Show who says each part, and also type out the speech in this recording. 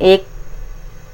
Speaker 1: 1